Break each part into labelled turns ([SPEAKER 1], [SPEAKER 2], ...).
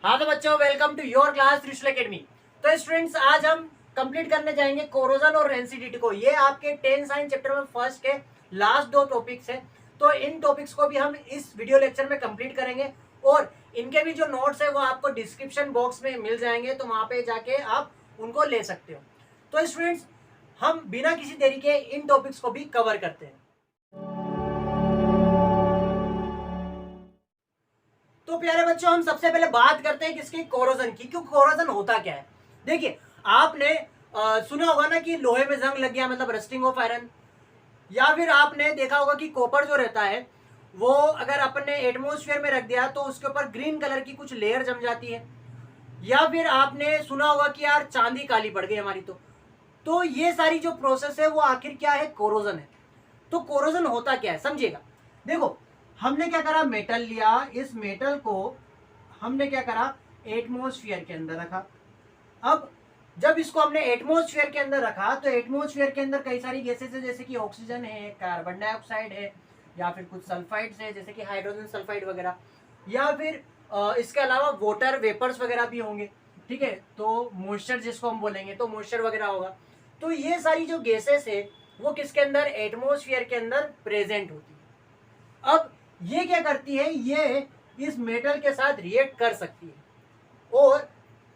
[SPEAKER 1] हाँ तो बच्चों, वेलकम टू योर क्लास त्रिशूल एकेडमी। तो स्टूडेंट्स, आज हम कंप्लीट करने जाएंगे कोरोजन और रेंसिडिटी को। ये आपके 10 साइंस चैप्टर में फर्स्ट के लास्ट दो टॉपिक्स हैं। तो इन टॉपिक्स को भी हम इस वीडियो लेक्चर में कंप्लीट करेंगे और इनके भी जो नोट्स है वो आपको डिस्क्रिप्शन बॉक्स में मिल जाएंगे, तो वहां पे जाके आप उनको ले सकते हो। तो स्टूडेंट्स, हम बिना किसी देरी के इन टॉपिक्स को भी कवर करते हैं। तो प्यारे बच्चों, हम सबसे पहले बात करते हैं किसकी, कोरोजन की। क्यों कोरोजन होता क्या है? देखिए, आपने सुना होगा ना कि लोहे में जंग लग गया, मतलब रस्टिंग ऑफ आयरन। या फिर आपने देखा होगा कि कॉपर जो रहता है वो अगर अपन ने एटमोस्फेयर में रख दिया तो उसके ऊपर ग्रीन कलर की कुछ लेयर जम जाती है। या फिर आपने सुना होगा कि यार चांदी काली पड़ गई हमारी। तो ये सारी जो प्रोसेस है वो आखिर क्या है? कोरोजन है। तो कोरोजन होता क्या है, समझिएगा। देखो, हमने क्या करा, मेटल लिया, इस मेटल को हमने क्या करा, एटमॉस्फेयर के अंदर रखा। अब जब इसको हमने एटमॉस्फेयर के अंदर रखा तो एटमॉस्फेयर के अंदर कई सारी गैसेस है, जैसे कि ऑक्सीजन है, कार्बन डाइऑक्साइड है, या फिर कुछ सल्फाइड्स है जैसे कि हाइड्रोजन सल्फाइड वगैरह, या फिर इसके अलावा वाटर वेपर्स वगैरह भी होंगे। ठीक है, तो मॉइस्चर जिसको हम बोलेंगे तो मॉइस्चर वगैरह होगा। तो ये सारी जो गैसेस है वो किसके अंदर, एटमॉस्फेयर के अंदर प्रेजेंट होती है। अब ये क्या करती है, ये इस मेटल के साथ रिएक्ट कर सकती है। और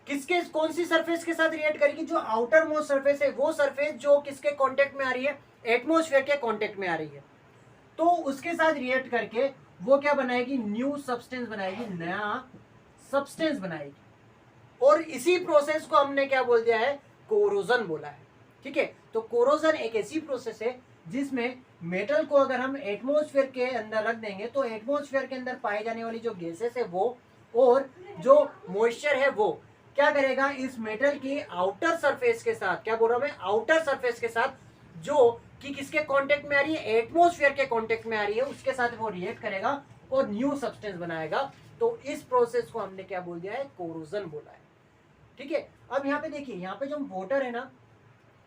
[SPEAKER 1] किसके, कौन सी सरफेस के साथ रिएक्ट करेगी? जो आउटर मोस्ट सरफेस है, वो सरफेस जो किसके कांटेक्ट में आ रही है, एटमॉस्फेयर के कांटेक्ट में आ रही है। तो उसके साथ रिएक्ट करके वो क्या बनाएगी, न्यू सब्सटेंस बनाएगी, नया सब्सटेंस बनाएगी। और इसी प्रोसेस को हमने क्या बोल दिया है, कोरोजन बोला है। ठीक है, तो कोरोजन एक ऐसी प्रोसेस है जिसमें मेटल को अगर हम एटमॉस्फेयर के अंदर रख देंगे तो एटमॉस्फेयर के अंदर पाई जाने वाली जो गैसेस है वो और जो मॉइस्चर है वो क्या करेगा, इस मेटल की आउटर सरफेस के साथ, क्या बोल रहा हूं मैं, आउटर सरफेस के साथ, जो कि किसके कांटेक्ट में आ रही है, एटमॉस्फेयर के कांटेक्ट में आ रही है, उसके साथ वो रिएक्ट करेगा और न्यू सब्सटेंस बनाएगा। तो इस प्रोसेस को हमने क्या बोल दिया है, कोरोजन बोला है। ठीक है, अब यहाँ पे देखिए, यहाँ पे जो वाटर है ना,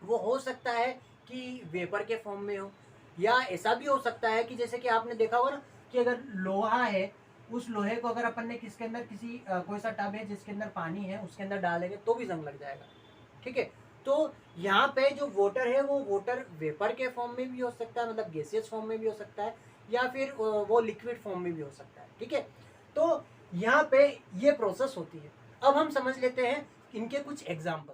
[SPEAKER 1] वो हो सकता है कि वेपर के फॉर्म में हो, या ऐसा भी हो सकता है कि जैसे कि आपने देखा होगा ना कि अगर लोहा है, उस लोहे को अगर अपन ने किसके अंदर, किसी कोई सा टब है जिसके अंदर पानी है उसके अंदर डालेंगे तो भी जंग लग जाएगा। ठीक है, तो यहाँ पे जो वाटर है वो वाटर वेपर के फॉर्म में भी हो सकता है, मतलब गैसियस फॉर्म में भी हो सकता है, या फिर वो लिक्विड फॉर्म में भी हो सकता है। ठीक है, तो यहाँ पे ये प्रोसेस होती है। अब हम समझ लेते हैं इनके कुछ एग्जाम्पल।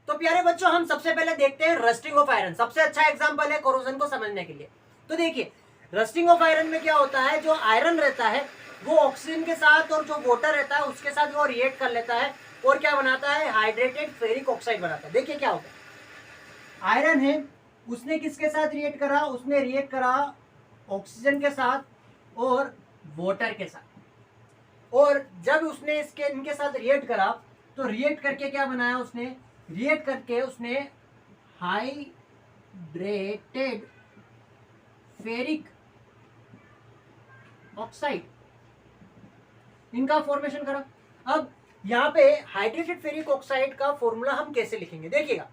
[SPEAKER 1] तो प्यारे बच्चों, हम सबसे पहले देखते हैं रस्टिंग ऑफ आयरन। सबसे अच्छा एग्जांपल है कोरोजन को समझने के लिए। तो देखिए, रस्टिंग ऑफ आयरन में क्या होता है, जो आयरन रहता है वो ऑक्सीजन के साथ और जो वाटर रहता है उसके साथ वो रिएक्ट कर लेता है और क्या बनाता है, हाइड्रेटेड फेरिक ऑक्साइड बनाता है। देखिए क्या होता है, आयरन है, उसने किसके साथ रिएक्ट करा, उसने रिएक्ट करा ऑक्सीजन के साथ और वाटर के साथ। और जब उसने इसके इनके साथ रिएक्ट करा तो रिएक्ट करके क्या बनाया, उसने रिएक्ट करके उसने हाइड्रेटेड फेरिक ऑक्साइड इनका फॉर्मेशन करा। अब यहाँ पे हाइड्रेटेड फेरिक ऑक्साइड का फॉर्मूला हम कैसे लिखेंगे, देखिएगा।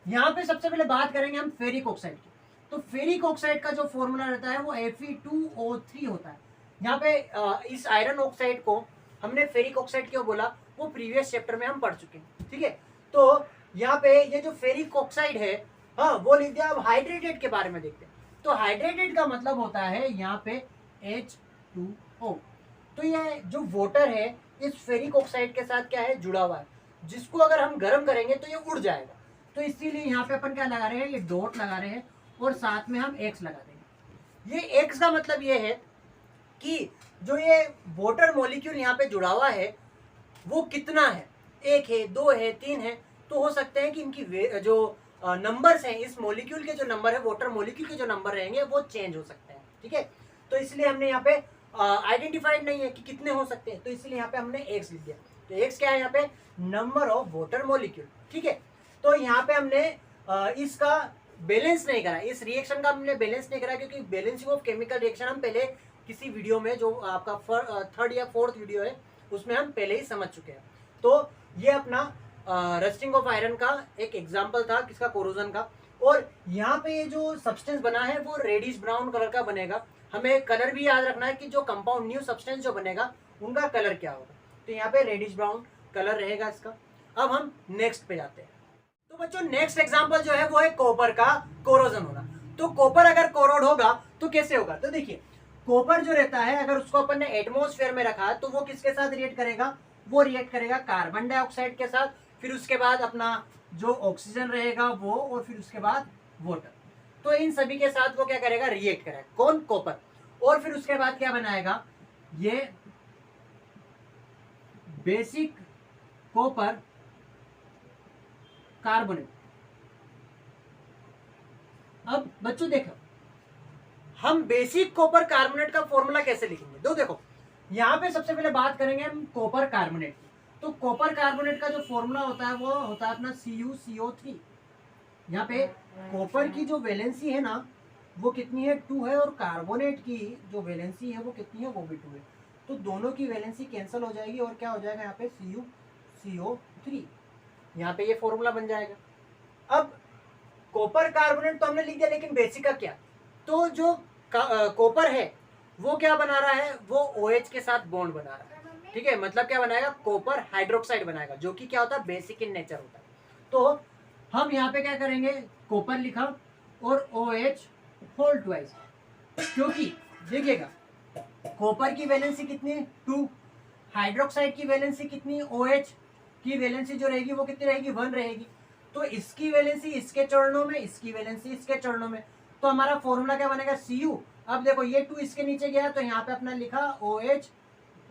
[SPEAKER 1] यहाँ पे सबसे पहले बात करेंगे हम फेरिक ऑक्साइड की। तो फेरिक ऑक्साइड का जो फॉर्मूला रहता है वो Fe2O3 होता है। यहाँ पे इस आयरन ऑक्साइड को हमने फेरिक ऑक्साइड क्यों बोला, वो प्रीवियस चैप्टर में हम पढ़ चुके हैं। ठीक है, तो यहाँ पे ये जो फेरिक ऑक्साइड है, हाँ वो लिख दिया। अब हाइड्रेटेड के बारे में देखते हैं। तो हाइड्रेटेड का मतलब होता है यहाँ पे H2O। तो ये जो वाटर है इस फेरिक ऑक्साइड के साथ क्या है, जुड़ा हुआ है, जिसको अगर हम गर्म करेंगे तो ये उड़ जाएगा। तो इसीलिए यहाँ पे अपन क्या लगा रहे हैं, ये डॉट लगा रहे हैं और साथ में हम एक्स लगा देंगे। ये एक्स का मतलब ये है कि जो ये वाटर मॉलिक्यूल यहाँ पे जुड़ा हुआ है वो कितना है, एक है, दो है, तीन है। तो हो सकते हैं कि इनकी जो नंबर्स हैं, इस मॉलिक्यूल के जो नंबर है, वाटर मॉलिक्यूल के जो नंबर रहेंगे वो चेंज हो सकते हैं। ठीक है, तो इसलिए हमने यहाँ पे आइडेंटिफाइड नहीं है कि कितने हो सकते हैं, तो इसलिए यहाँ पे हमने एक्स लिख दिया। तो एक्स क्या है यहाँ पे, नंबर ऑफ वाटर मॉलिक्यूल। ठीक है, तो यहाँ पे हमने इसका बैलेंस नहीं करा, इस रिएक्शन का हमने बैलेंस नहीं करा, क्योंकि बैलेंसिंग ऑफ केमिकल रिएक्शन हम पहले किसी वीडियो में, जो आपका थर्ड या फोर्थ वीडियो है, उसमें हम पहले ही समझ चुके हैं। तो ये अपना रस्टिंग ऑफ आयरन का एक एग्जाम्पल था, किसका, कोरोजन का। और यहाँ पे ये जो सब्सटेंस बना है वो रेडिश ब्राउन कलर का बनेगा। हमें कलर भी याद रखना है कि जो कंपाउंड न्यू सब्सटेंस जो बनेगा उनका कलर क्या होगा। तो यहाँ पे रेडिश ब्राउन कलर रहेगा इसका। अब हम नेक्स्ट पे जाते हैं। तो बच्चों नेक्स्ट एग्जांपल जो है वो है कॉपर का कोरोजन होना। तो कॉपर अगर कोरोड होगा तो कैसे होगा, तो देखिए कॉपर जो रहता है अगर उसको अपन ने एटमॉस्फेयर में रखा तो वो किसके साथ रिएक्ट करेगा, वो रिएक्ट करेगा कार्बन डाइऑक्साइड के साथ, फिर उसके बाद अपना जो ऑक्सीजन रहेगा वो, और फिर उसके बाद वाटर। तो इन सभी के साथ वो क्या करेगा, रिएक्ट करेगा, कौन, कॉपर। और फिर उसके बाद क्या बनाएगा, ये बेसिक कॉपर कार्बोनेट। अब बच्चों देखो हम बेसिक कॉपर कार्बोनेट का फॉर्मूला कैसे लिखेंगे, तो देखो यहाँ पे सबसे पहले बात करेंगे हम कॉपर कार्बोनेट की। तो कॉपर कार्बोनेट का जो फॉर्मूला होता है वो होता है अपना CuCO3। यहाँ पे कॉपर की जो वैलेंसी है ना वो कितनी है, 2 है, और कार्बोनेट की जो वैलेंसी है वो कितनी है, वो भी 2 है। तो दोनों की वैलेंसी कैंसिल हो जाएगी और क्या हो जाएगा यहाँ पे CuCO3। यहाँ पे ये फॉर्मूला बन जाएगा। अब कॉपर कार्बोनेट तो हमने लिख दिया, लेकिन बेसिक का क्या, तो जो कॉपर है वो क्या बना रहा है, वो OH के साथ बॉन्ड बना रहा है, ठीक है, मतलब क्या बनाएगा, कॉपर हाइड्रोक्साइड बनाएगा, जो कि क्या होता है, बेसिक इन नेचर होता है। तो हम यहाँ पे क्या करेंगे, कॉपर लिखा और OH होल ट्वाइस, क्योंकि देखिएगा कॉपर की वैलेंसी कितनी है, 2, हाइड्रोक्साइड की वैलेंसी कितनी, OH की वैलेंसी जो रहेगी वो कितनी रहेगी, 1 रहेगी। तो इसकी वैलेंसी इसके चरणों में, इसकी वैलेंसी इसके चरणों में, तो हमारा फॉर्मूला क्या बनेगा, Cu। अब देखो ये 2 इसके नीचे गया तो यहाँ पे अपना लिखा OH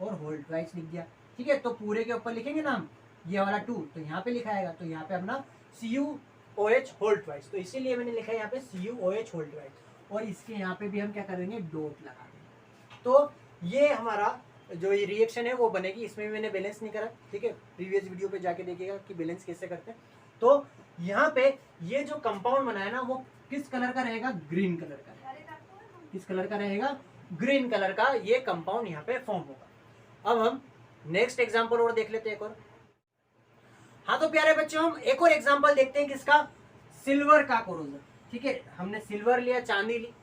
[SPEAKER 1] और होल ट्वाइस लिख दिया, ठीक है। तो पूरे के ऊपर लिखेंगे ना हम, ये वाला 2 तो यहाँ पे लिखा आएगा, तो यहाँ पे अपना CuOH होल ट्वाइस, तो इसीलिए मैंने लिखा है यहाँ पे CuOH होल ट्वाइस, और इसके यहाँ पे भी हम क्या करेंगे, डॉट लगा देंगे। तो ये हमारा जो ये रिएक्शन है वो बनेगी। इसमें भी मैंने बैलेंस नहीं करा, ठीक है, प्रीवियस वीडियो पे जाके देखिएगा कि बैलेंस कैसे करते हैं। तो यहाँ पे ये जो कंपाउंड बना है ना वो किस कलर का रहेगा, ग्रीन कलर का। किस कलर का रहेगा, ग्रीन कलर का ये कंपाउंड यहाँ पे फॉर्म होगा। अब हम नेक्स्ट एग्जांपल और देख लेते हैं एक और। हाँ तो प्यारे बच्चों हम एक और एग्जांपल देखते हैं किसका, सिल्वर का कोरोजन, ठीक है। हमने सिल्वर लिया, चांदी ली।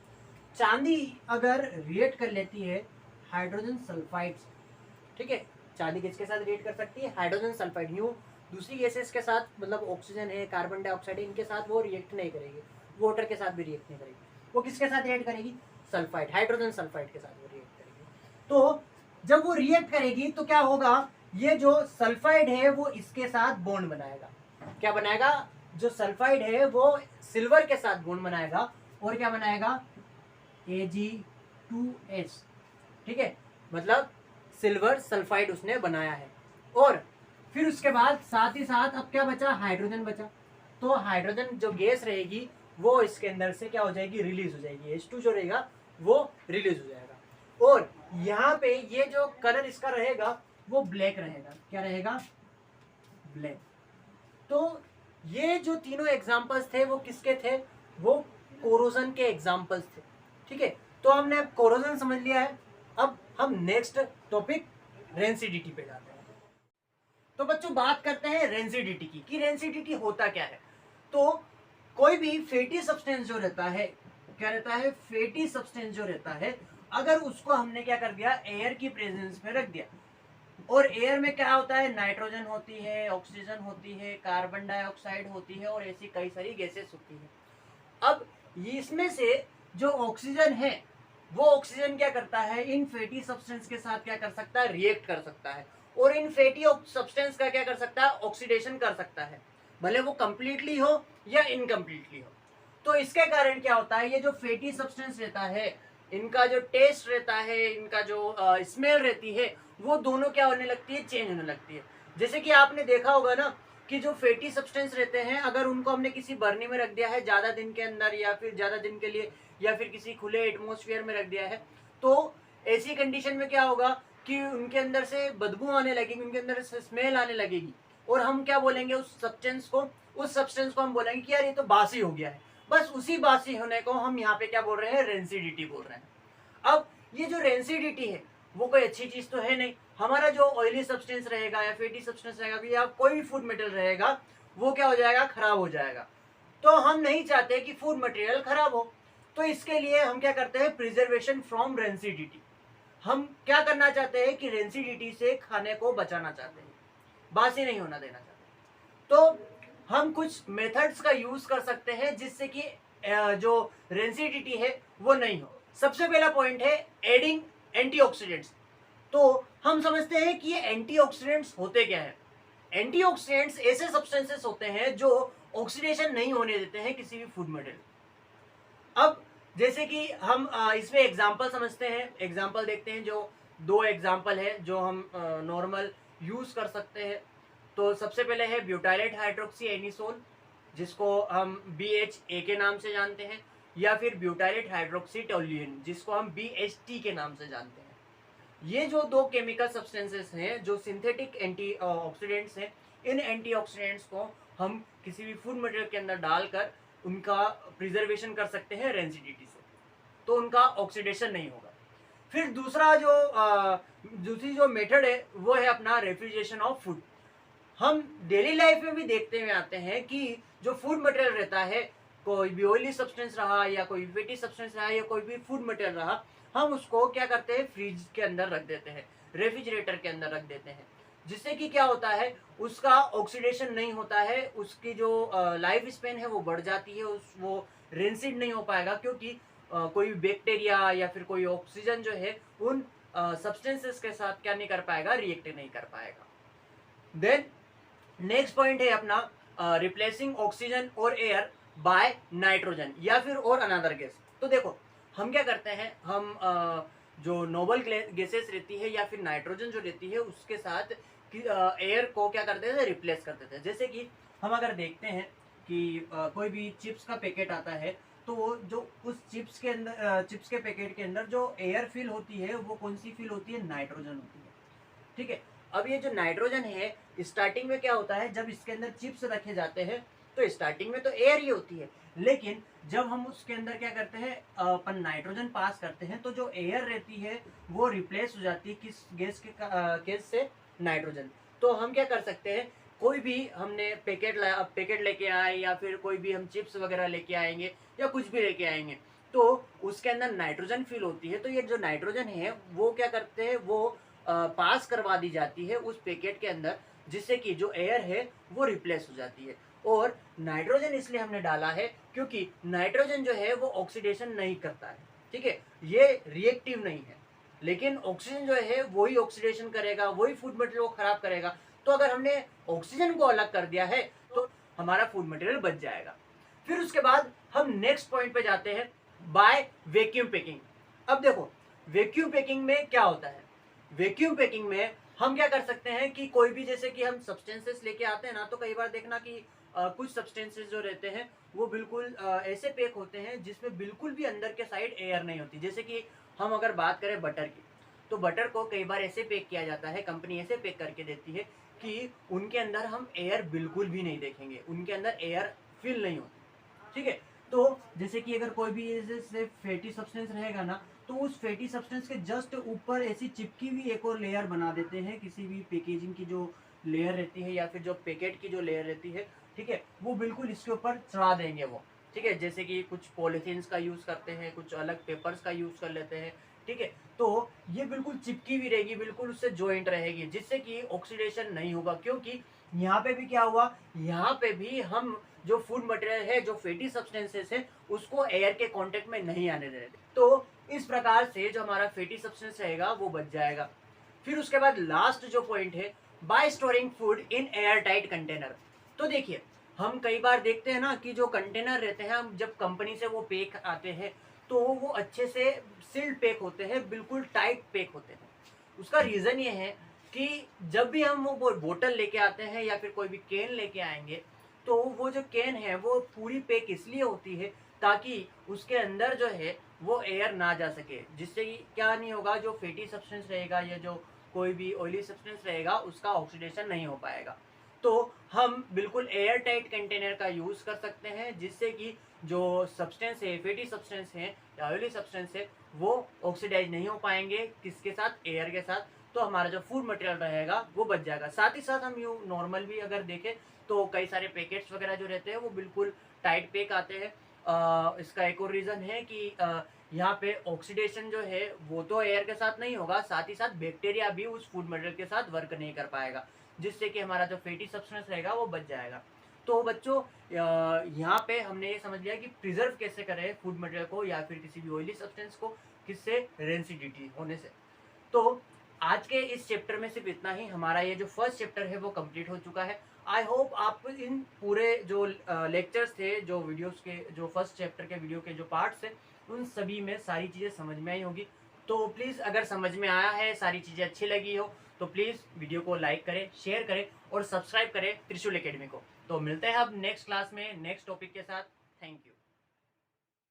[SPEAKER 1] चांदी अगर रिएक्ट कर लेती है हाइड्रोजन सल्फाइड, ठीक है, चांदी किसके साथ रिएक्ट कर सकती है, हाइड्रोजन सल्फाइड। यूं दूसरी गैसेस के साथ, मतलब ऑक्सीजन है, कार्बन डाइऑक्साइड है, इनके साथ वो रिएक्ट नहीं करेगी, वाटर के साथ भी रिएक्ट नहीं करेगी, वो किसके साथ रिएक्ट करेगी, सल्फाइड, हाइड्रोजन सल्फाइड के साथ वो रिएक्ट करेगी। तो जब वो रिएक्ट करेगी तो क्या होगा, ये जो सल्फाइड है वो इसके साथ बॉन्ड बनाएगा, क्या बनाएगा, जो सल्फाइड है वो सिल्वर के साथ बॉन्ड बनाएगा, और क्या बनाएगा, Ag2S, ठीक है, मतलब सिल्वर सल्फाइड उसने बनाया है। और फिर उसके बाद साथ ही साथ अब क्या बचा, हाइड्रोजन बचा। तो हाइड्रोजन जो गैस रहेगी वो इसके अंदर से क्या हो जाएगी, रिलीज हो जाएगी, H2 जो रहेगा वो रिलीज हो जाएगा। और यहाँ पे ये जो कलर इसका रहेगा वो ब्लैक रहेगा, क्या रहेगा, ब्लैक। तो ये जो तीनों एग्जांपल्स थे वो किसके थे, वो कोरोजन के एग्जांपल्स थे, ठीक है। तो हमने अब कोरोजन समझ लिया है। अब हम नेक्स्ट टॉपिक रेंसिडिटी पे जाते हैं। तो बच्चों बात करते हैं रेंसिडिटी की, कि रेंसिडिटी होता क्या है। तो कोई भी फैटी सब्सटेंस जो रहता है, क्या रहता है, फैटी सब्सटेंस जो रहता है, अगर उसको हमने क्या कर दिया, एयर की प्रेजेंस में रख दिया, और एयर में क्या होता है, नाइट्रोजन होती है, ऑक्सीजन होती है, कार्बन डाइऑक्साइड होती है, और ऐसी कई सारी गैसेस होती है। अब इसमें से जो ऑक्सीजन है वो ऑक्सीजन क्या करता है, इन फैटी सब्सटेंस के साथ क्या कर सकता है, रिएक्ट कर सकता है, और इन फैटी सब्सटेंस का क्या कर सकता है, ऑक्सीडेशन कर सकता है, भले वो कंप्लीटली हो या इनकम्प्लीटली हो। तो इसके कारण क्या होता है, ये जो फैटी सब्सटेंस रहता है, इनका जो टेस्ट रहता है, इनका जो स्मेल रहती है, वो दोनों क्या होने लगती है, चेंज होने लगती है। जैसे कि आपने देखा होगा ना कि जो फैटी सब्सटेंस रहते हैं, अगर उनको हमने किसी बर्नी में रख दिया है ज़्यादा दिन के अंदर, या फिर ज़्यादा दिन के लिए, या फिर किसी खुले एटमॉस्फेयर में रख दिया है, तो ऐसी कंडीशन में क्या होगा कि उनके अंदर से बदबू आने लगेगी, उनके अंदर से स्मेल आने लगेगी, और हम क्या बोलेंगे उस सब्सटेंस को हम बोलेंगे कि यार ये तो बासी हो गया है। बस उसी बासी होने को हम यहाँ पे क्या बोल रहे हैं, रेंसिडिटी बोल रहे हैं। अब ये जो रेंसिडिटी है वो कोई अच्छी चीज तो है नहीं। हमारा जो ऑयली सब्सटेंस रहेगा या फैटी सब्सटेंस रहेगा या कोई भी फूड मटेरियल रहेगा वो क्या हो जाएगा, खराब हो जाएगा। तो हम नहीं चाहते कि फूड मटेरियल खराब हो, तो इसके लिए हम क्या करते हैं, प्रिजर्वेशन फ्रॉम रेंसिडिटी। हम क्या करना चाहते हैं कि रेंसिडिटी से खाने को बचाना चाहते हैं, बासी नहीं होना देना चाहते। तो हम कुछ मेथड्स का यूज कर सकते हैं जिससे कि जो रेंसिडिटी है वो नहीं हो। सबसे पहला पॉइंट है एडिंग एंटीऑक्सीडेंट्स। तो हम समझते हैं कि ये एंटीऑक्सीडेंट्स होते क्या है। एंटीऑक्सीडेंट्स ऐसे सब्सटेंसेस होते हैं जो ऑक्सीडेशन नहीं होने देते हैं किसी भी फूड मटेरियल। अब जैसे कि हम इसमें एग्जाम्पल समझते हैं, एग्जाम्पल देखते हैं। जो दो एग्जाम्पल है जो हम नॉर्मल यूज कर सकते हैं। तो सबसे पहले है ब्यूटाइलेट हाइड्रोक्सी एनिसोल, जिसको हम BHA के नाम से जानते हैं, या फिर ब्यूटाइलेट हाइड्रोक्सी टोल्यूएन, जिसको हम BHT के नाम से जानते हैं। ये जो दो केमिकल सब्सटेंसेस हैं जो सिंथेटिक एंटी ऑक्सीडेंट्स हैं, इन एंटीऑक्सीडेंट्स को हम किसी भी फूड मटेरियल के अंदर डालकर उनका प्रिजर्वेशन कर सकते हैं रेंसिडिटी से, तो उनका ऑक्सीडेशन नहीं होगा। फिर दूसरी जो मेथड है वो है अपना रेफ्रिजरेशन ऑफ फूड। हम डेली लाइफ में भी देखते हुए आते हैं कि जो फूड मटेरियल रहता है, कोई भी ऑयली सब्सटेंस रहा या कोई फैटी सब्सटेंस रहा या कोई भी फूड मटेरियल रहा, हम उसको क्या करते हैं, फ्रिज के अंदर रख देते हैं, रेफ्रिजरेटर के अंदर रख देते हैं, जिससे कि क्या होता है, उसका ऑक्सीडेशन नहीं होता है, उसकी जो लाइफ स्पेन है वो बढ़ जाती है, वो रेंसिड नहीं हो पाएगा, क्योंकि कोई बैक्टीरिया या फिर कोई ऑक्सीजन जो है उन सब्सटेंसेस के साथ क्या नहीं कर पाएगा, रिएक्ट नहीं कर पाएगा। देन नेक्स्ट पॉइंट है अपना रिप्लेसिंग ऑक्सीजन और एयर बाय नाइट्रोजन या फिर और अनदर गैस। तो देखो हम क्या करते हैं, हम जो नोबल गैसेस रहती है या फिर नाइट्रोजन जो रहती है उसके साथ एयर को क्या करते थे, रिप्लेस करते थे। जैसे कि हम अगर देखते हैं कि कोई भी चिप्स का पैकेट आता है, तो वो जो उस चिप्स के अंदर चिप्स के पैकेट के अंदर जो एयर फिल होती है वो कौन सी फिल होती है, नाइट्रोजन होती है। ठीक है। अब ये जो नाइट्रोजन है, स्टार्टिंग में क्या होता है, जब इसके अंदर चिप्स रखे जाते हैं तो स्टार्टिंग में तो एयर ही होती है, लेकिन जब हम उसके अंदर क्या करते हैं, अपन नाइट्रोजन पास करते हैं, तो जो एयर रहती है वो रिप्लेस हो जाती है किस गैस से, नाइट्रोजन। तो हम क्या कर सकते हैं, कोई भी हमने पैकेट लेके आए या फिर कोई भी हम चिप्स वगैरह लेके आएंगे या कुछ भी लेके आएंगे, तो उसके अंदर नाइट्रोजन फिल होती है। तो ये जो नाइट्रोजन है वो क्या करते हैं, वो पास करवा दी जाती है उस पैकेट के अंदर, जिससे कि जो एयर है वो रिप्लेस हो जाती है। और नाइट्रोजन इसलिए हमने डाला है क्योंकि नाइट्रोजन जो है वो ऑक्सीडेशन नहीं करता है, ठीक है, ये रिएक्टिव नहीं है, लेकिन ऑक्सीजन जो है वही ऑक्सीडेशन करेगा, वही फूड मटेरियल को खराब करेगा। तो अगर हमने ऑक्सीजन को अलग कर दिया है तो हमारा फूड मटेरियल बच जाएगा। फिर उसके बाद हम नेक्स्ट पॉइंट पे जाते हैं, बाय वैक्यूम पैकिंग। अब देखो वैक्यूम पैकिंग में क्या होता है, वैक्यूम पैकिंग में हम क्या कर सकते हैं कि कोई भी, जैसे कि हम सब्सटेंसेस लेके आते हैं ना, तो कई बार देखना कि कुछ सब्सटेंसेस जो रहते हैं वो बिल्कुल ऐसे पैक होते हैं जिसमें बिल्कुल भी अंदर के साइड एयर नहीं होती। जैसे कि हम अगर बात करें बटर की, तो बटर को कई बार ऐसे पैक किया जाता है, कंपनी ऐसे पैक करके देती है कि उनके अंदर हम एयर बिल्कुल भी नहीं देखेंगे, उनके अंदर एयर फिल नहीं होती। ठीक है। तो जैसे कि अगर कोई भी जैसे फैटी सब्सटेंस रहेगा ना, तो उस फैटी सब्सटेंस के जस्ट ऊपर ऐसी चिपकी हुई एक और लेयर बना देते हैं, किसी भी पैकेजिंग की जो लेयर रहती है या फिर जो पैकेट की जो लेयर रहती है, ठीक है, वो बिल्कुल इसके ऊपर चढ़ा देंगे वो। ठीक है, जैसे कि कुछ पॉलीथीन्स का यूज करते हैं, कुछ अलग पेपर्स का यूज कर लेते हैं। ठीक है, तो ये बिल्कुल चिपकी हुई रहेगी, बिल्कुल उससे ज्वाइंट रहेगी, जिससे कि ऑक्सीडेशन नहीं होगा। क्योंकि यहाँ पे भी क्या हुआ, यहाँ पे भी हम जो फूड मटेरियल है, जो फैटी सब्सटेंसेस है, उसको एयर के कांटेक्ट में नहीं आने दे रहे। तो इस प्रकार से जो हमारा फैटी सब्सटेंस रहेगा वो बच जाएगा। फिर उसके बाद लास्ट जो पॉइंट है, bye storing food in air tight container. तो देखिए हम कई बार देखते हैं ना कि जो कंटेनर रहते हैं, हम जब कंपनी से वो पैक आते हैं तो वो अच्छे से सील्ड पैक होते हैं, बिल्कुल टाइट पैक होते हैं। उसका रीज़न ये है कि जब भी हम वो बोतल लेके आते हैं या फिर कोई भी कैन लेके आएंगे, तो वो जो कैन है वो पूरी पैक इसलिए होती है ताकि उसके अंदर जो है वो एयर ना जा सके, जिससे कि क्या नहीं होगा, जो फैटी सब्सटेंस रहेगा या जो कोई भी ऑयली सब्सटेंस रहेगा उसका ऑक्सीडेशन नहीं हो पाएगा। तो हम बिल्कुल एयर टाइट कंटेनर का यूज़ कर सकते हैं, जिससे कि जो सब्सटेंस है, फैटी सब्सटेंस है या ऑयली सब्सटेंस है, वो ऑक्सीडाइज नहीं हो पाएंगे, किसके साथ, एयर के साथ। तो हमारा जो फूड मटेरियल रहेगा वो बच जाएगा। साथ ही साथ हम यूँ नॉर्मल भी अगर देखें तो कई सारे पैकेट्स वगैरह जो रहते हैं वो बिल्कुल टाइट पैक आते हैं। इसका एक और रीज़न है कि यहाँ पे ऑक्सीडेशन जो है वो तो एयर के साथ नहीं होगा, साथ ही साथ बैक्टीरिया भी उस फूड मटेरियल के साथ वर्क नहीं कर पाएगा, जिससे कि हमारा जो फैटी सब्सटेंस रहेगा वो बच जाएगा। तो बच्चों यहाँ पे हमने ये समझ लिया कि प्रिजर्व कैसे करें फूड मटेरियल को या फिर किसी भी ऑयली सब्सटेंस को, किससे, रेंसिडिटी होने से। तो आज के इस चैप्टर में सिर्फ इतना ही, हमारा ये जो फर्स्ट चैप्टर है वो कंप्लीट हो चुका है। आई होप आप इन पूरे जो लेक्चर्स थे, जो वीडियोस के, जो फर्स्ट चैप्टर के वीडियो के जो पार्ट्स है, उन सभी में सारी चीज़ें समझ में आई होगी। तो प्लीज़ अगर समझ में आया है, सारी चीज़ें अच्छी लगी हो, तो प्लीज़ वीडियो को लाइक करें, शेयर करें और सब्सक्राइब करें त्रिशूल एकेडमी को। तो मिलते हैं अब नेक्स्ट क्लास में नेक्स्ट टॉपिक के साथ। Thank you.